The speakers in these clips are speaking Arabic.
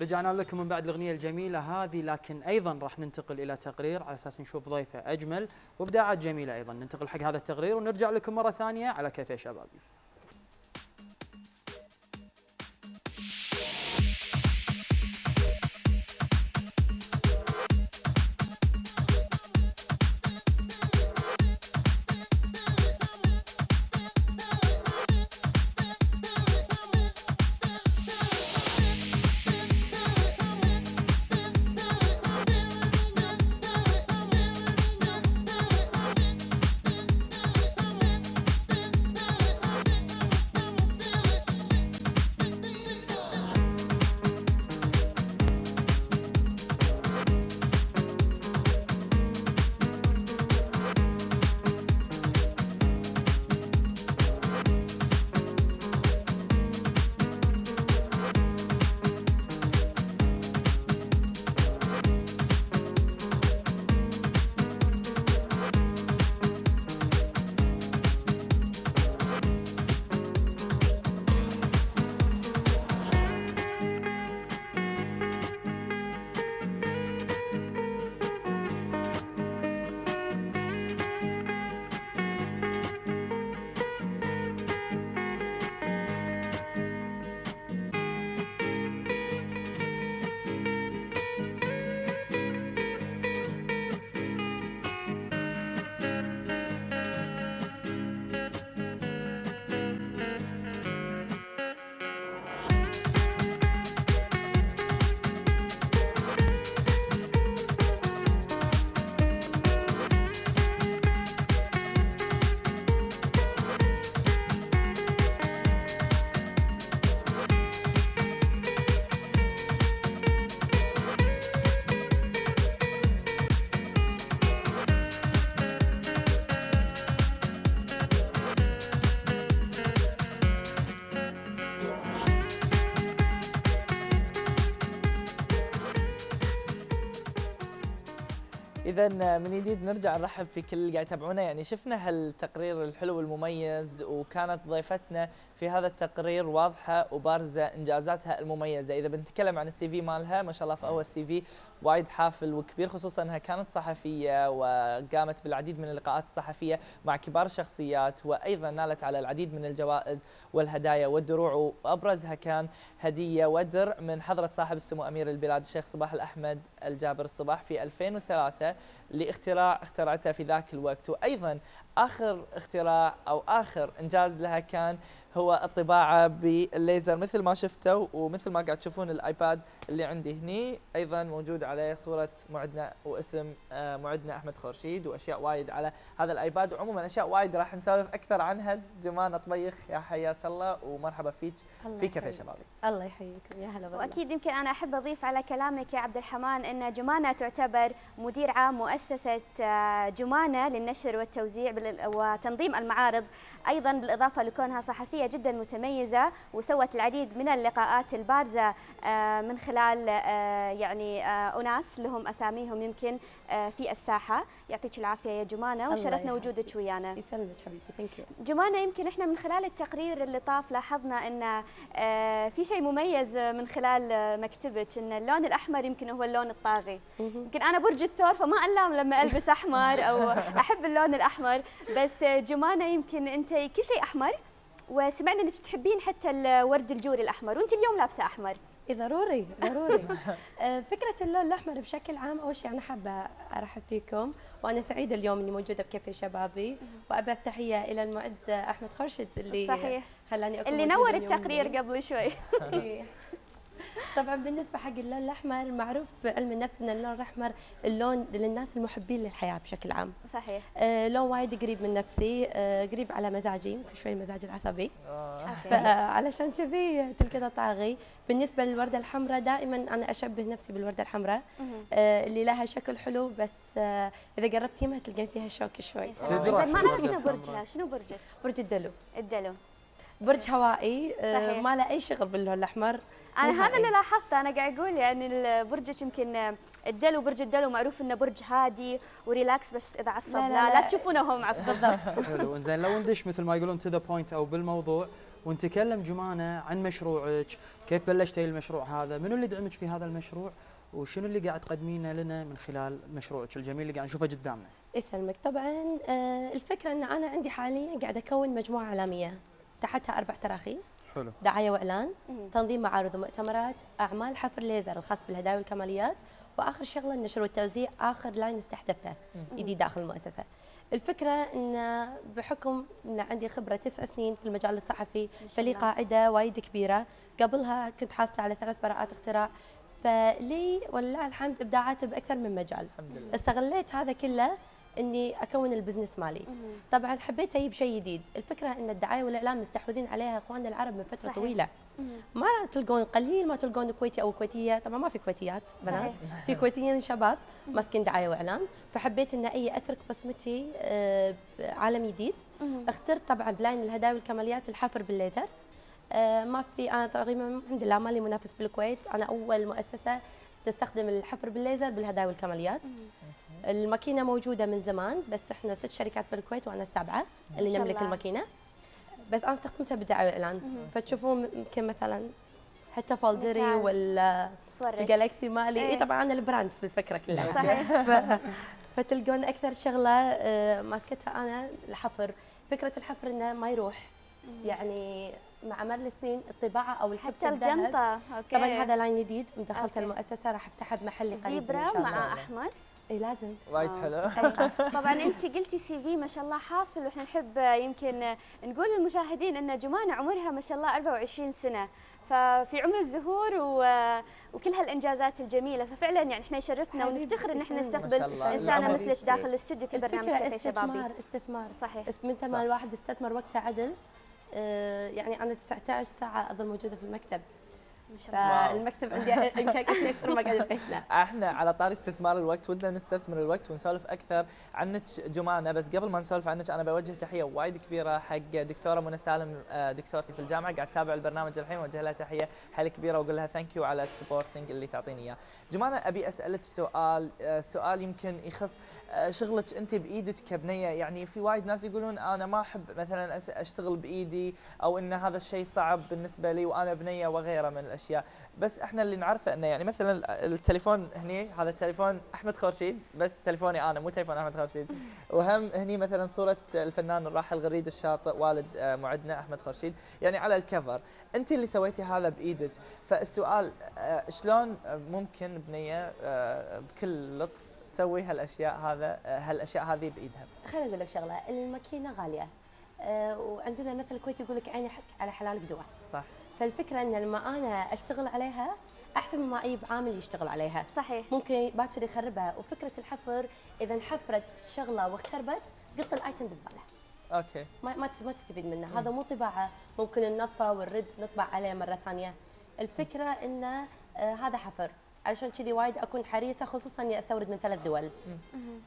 رجعنا لكم من بعد الأغنية الجميلة هذه، لكن أيضا راح ننتقل إلى تقرير على أساس نشوف ضيفة أجمل وإبداعات جميلة. أيضا ننتقل حق هذا التقرير ونرجع لكم مرة ثانية على كافيه شبابي. إذا من جديد نرجع نرحب في كل اللي قاعد يتابعونا. يعني شفنا هالتقرير الحلو والمميز، وكانت ضيفتنا في هذا التقرير واضحة وبارزة إنجازاتها المميزة. إذا بنتكلم عن السي في مالها، ما شاء الله فهو السي في وايد حافل وكبير، خصوصا انها كانت صحفيه وقامت بالعديد من اللقاءات الصحفيه مع كبار الشخصيات، وايضا نالت على العديد من الجوائز والهدايا والدروع، وابرزها كان هديه ودرع من حضره صاحب السمو امير البلاد الشيخ صباح الأحمد الجابر الصباح في 2003 لاختراع اخترعته في ذاك الوقت. وايضا اخر اختراع او اخر انجاز لها كان هو الطباعه بالليزر مثل ما شفتوا، ومثل ما قاعد تشوفون الايباد اللي عندي هني ايضا موجود عليه صوره معدنا واسم معدنا احمد خورشيد، واشياء وايد على هذا الايباد، وعموما اشياء وايد راح نسولف اكثر عنها. جمانه طبيخ، يا حياك الله ومرحبا فيك في كافيه شبابي. الله يحييكم، يا هلا والله. واكيد يمكن انا احب اضيف على كلامك يا عبد الرحمن ان جمانه تعتبر مدير عام مؤسسه جمانه للنشر والتوزيع وتنظيم المعارض، ايضا بالاضافه لكونها صحفيه جدا متميزه وسوت العديد من اللقاءات البارزه من خلال يعني اناس لهم اساميهم يمكن في الساحه. يعطيك العافيه يا جمانه وشرفنا وجودك ويانا. يسلمك حبيبتي. ثانك يو جمانه. يمكن احنا من خلال التقرير اللي طاف لاحظنا ان في شيء مميز من خلال مكتبك، ان اللون الاحمر يمكن هو اللون الطاغي. يمكن انا برج الثور فما الام لما البس احمر او احب اللون الاحمر، بس جمانه يمكن انت كل شيء احمر، وسمعنا انك تحبين حتى الورد الجوري الاحمر، وانت اليوم لابسه احمر. ضروري ضروري. فكره اللون الاحمر بشكل عام، اول شيء انا حابه ارحب فيكم، وانا سعيده اليوم اني موجوده بكافيه شبابي، وابعث تحيه الى المعد احمد خورشيد اللي صحيح خلاني اكون اللي نور التقرير قبل شوي. طبعا بالنسبه حق اللون الاحمر، معروف بعلم النفس ان اللون الاحمر اللون للناس المحبين للحياه بشكل عام. صحيح. لون وايد قريب من نفسي، قريب على مزاجي، يمكن شوي المزاج العصبي. فعلشان كذي تلقى طاغي. بالنسبه للورده الحمراء، دائما انا اشبه نفسي بالورده الحمراء اللي لها شكل حلو، بس اذا قربتي ما تلقين فيها شوك شوي. ما عرفنا برجها، شنو برجك؟ برج الدلو. الدلو برج هوائي، ما له اي شغل باللون الاحمر. انا هذا اللي لاحظته، انا قاعد اقول يعني برجك يمكن الدلو، برج الدلو معروف انه برج هادي وريلاكس، بس اذا عصب لا تشوفونه هو معصب. حلو. انزين لو ندش مثل ما يقولون تو ذا بوينت او بالموضوع، ونتكلم جمانة عن مشروعك، كيف بلشتي المشروع هذا، منو اللي دعمك في هذا المشروع، وشنو اللي قاعد تقدمينه لنا من خلال مشروعك الجميل اللي قاعد نشوفه قدامنا. يسلمك. طبعا الفكره ان انا عندي حاليا قاعده اكون مجموعه اعلاميه تحتها 4 تراخيص. حلو. دعايه واعلان، تنظيم معارض ومؤتمرات، اعمال حفر ليزر الخاص بالهدايا والكماليات، واخر شغله النشر والتوزيع، اخر لاين استحدثته جديد داخل المؤسسه. الفكره ان بحكم ان عندي خبره 9 سنين في المجال الصحفي، فلي قاعده وايد كبيره. قبلها كنت حاصله على 3 براءات اختراع، فلي ولله الحمد ابداعات باكثر من مجال. استغليت هذا كله اني اكون البزنس مالي. طبعا حبيت اجيب شيء جديد. الفكره ان الدعايه والاعلام مستحوذين عليها اخواننا العرب من فتره صحيح. طويله. ما تلقون قليل ما تلقون كويتي او كويتيه، طبعا ما في كويتيات بنات، في كويتيين شباب ماسكين دعايه واعلام، فحبيت ان اترك بصمتي عالم جديد. اخترت طبعا بلاين الهدايا والكماليات الحفر بالليزر. ما في، انا تقريبا الحمد لله مالي منافس بالكويت، انا اول مؤسسه تستخدم الحفر بالليزر بالهدايا والكماليات. الماكينه موجوده من زمان، بس احنا 6 شركات بالكويت وانا السابعه اللي نملك الماكينه، بس انا استخدمتها بالدعايه والاعلان. فتشوفون يمكن مثلا حتى فولدري ولا الجالكسي مالي، اي طبعا انا البراند في الفكره كلها. صحيح. فتلقون اكثر شغله ماسكتها انا الحفر. فكره الحفر انه ما يروح، يعني مع مر السنين الطباعه او الكبسه الجنطه. طبعا هذا لاين جديد مدخلته المؤسسه، راح افتحها بمحلي قريب زيبرا مع احمر. اي لازم. وايد حلو. طبعا انت قلتي سي في ما شاء الله حافل، واحنا نحب يمكن نقول للمشاهدين ان جمانة عمرها ما شاء الله 24 سنه، ففي عمر الزهور وكل هالانجازات الجميله، ففعلا يعني احنا يشرفنا ونفتخر ان احنا نستقبل انسانه مثلك داخل الاستوديو في برنامج كافيه شبابي. استثمار صحيح. متى ما الواحد استثمر وقته عدل. يعني انا 19 ساعه اظل موجوده في المكتب. فالمكتب عندي انكاكس اكثر ما قاعد بيتنا. احنا على طاري استثمار الوقت ودنا نستثمر الوقت ونسولف اكثر عنك جمانة، بس قبل ما نسولف عنك انا بوجه تحيه وايد كبيره حق دكتوره منى سالم، دكتورتي في الجامعه، قاعد تتابع البرنامج الحين، وجه لها تحيه حيل كبيره واقول لها ثانك يو على السبورتنج اللي تعطيني اياه. جمانة ابي اسالك سؤال يمكن يخص شغلك انت بايدك كبنيه. يعني في وايد ناس يقولون انا ما احب مثلا اشتغل بايدي، او ان هذا الشيء صعب بالنسبه لي وانا بنيه وغيره من الاشياء، بس احنا اللي نعرفه انه يعني مثلا التليفون هني، هذا التليفون احمد خورشيد، بس تليفوني انا مو تليفون احمد خورشيد. وهم هني مثلا صوره الفنان الراحل غريد الشاطئ والد معدنا احمد خورشيد، يعني على الكفر انت اللي سويتي هذا بايدك. فالسؤال شلون ممكن بنيه بكل لطف تسوي هالاشياء هذه بايدها؟ خليني اقول لك شغله، الماكينه غاليه، وعندنا مثل الكويتي يقول لك عيني على حلالك دواء. صح. فالفكره ان لما انا اشتغل عليها احسن مما اي عامل يشتغل عليها. صحيح. ممكن باكر يخربها. وفكره الحفر اذا انحفرت شغله واختربت قط الايتم بزباله. اوكي. ما تستفيد منه. هذا مو طباعه، ممكن النظفه والرد نطبع عليه مره ثانيه. الفكره انه هذا حفر، علشان كذي وايد اكون حريصه، خصوصا اني استورد من 3 دول،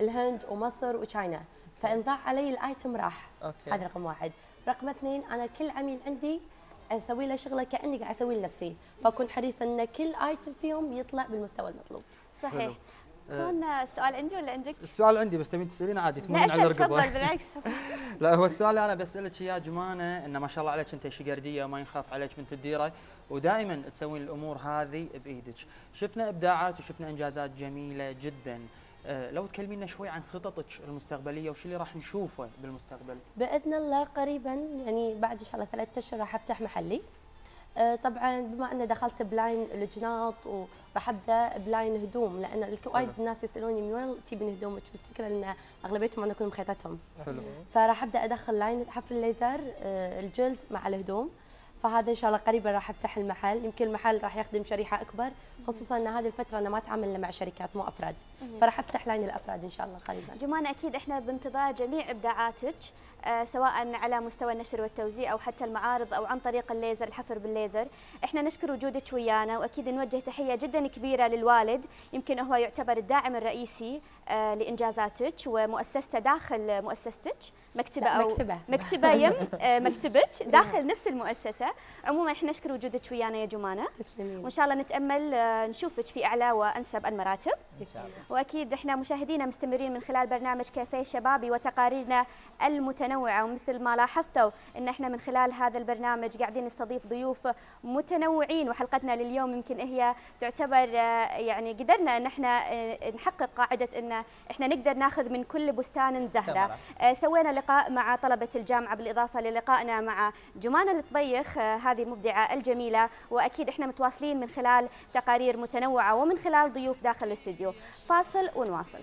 الهند ومصر وتشاينا، فان ضاع علي الايتم راح. هذا رقم 1. رقم 2 انا كل عميل عندي اسوي له شغله كاني قاعد اسوي لنفسي، فاكون حريصه ان كل ايتم فيهم يطلع بالمستوى المطلوب. صحيح. كون السؤال عندي ولا عندك؟ السؤال عندي، بس تبين تسالين عادي تمرين على الرقبه. تفضل بالعكس. لا، هو السؤال اللي انا بسالك اياه جمانه، انه ما شاء الله عليك انت شقرديه وما ينخاف عليك من تديره، ودائما تسوين الامور هذه بايدك. شفنا ابداعات وشفنا انجازات جميله جدا. لو تكلمينا شوي عن خططك المستقبليه وش اللي راح نشوفه بالمستقبل؟ باذن الله قريبا، يعني بعد ان شاء الله 3 اشهر راح افتح محلي. طبعا بما ان دخلت بلاين الجناط وراح ابدا بلاين هدوم، لان وايد الناس يسالوني من وين تجيبين هدومك؟ الفكره ان اغلبيتهم انا اكون مخيطتهم. حلو. فراح ابدا ادخل لاين حفر الليزر الجلد مع الهدوم، فهذا ان شاء الله قريبا راح افتح المحل. يمكن المحل راح يخدم شريحه اكبر، خصوصا ان هذه الفتره انا ما اتعامل الا مع شركات مو افراد، فراح افتح لاين الافراد ان شاء الله قريبا. جمانة اكيد احنا بانتظار جميع ابداعاتك، سواء على مستوى النشر والتوزيع او حتى المعارض او عن طريق الليزر، الحفر بالليزر. احنا نشكر وجودك ويانا، واكيد نوجه تحيه جدا كبيره للوالد، يمكن هو يعتبر الداعم الرئيسي لانجازاتك ومؤسسته داخل مؤسستك، مكتبه او مكتبه يم مكتبك داخل نفس المؤسسه. عموما احنا نشكر وجودك ويانا يا جمانة، تسلمين، وان شاء الله نتامل نشوفك في اعلى وانسب المراتب. إن شاء الله. واكيد احنا مشاهدينا مستمرين من خلال برنامج كافيه شبابي وتقاريرنا المتنوعه، ومثل ما لاحظتوا ان احنا من خلال هذا البرنامج قاعدين نستضيف ضيوف متنوعين، وحلقتنا لليوم يمكن هي تعتبر يعني قدرنا ان احنا نحقق قاعده ان احنا نقدر ناخذ من كل بستان زهره. سوينا لقاء مع طلبه الجامعه بالاضافه للقائنا مع جمانة الطبيخ هذه المبدعه الجميله، واكيد احنا متواصلين من خلال تقارير متنوعه ومن خلال ضيوف داخل الاستوديو. فاصل ونواصل.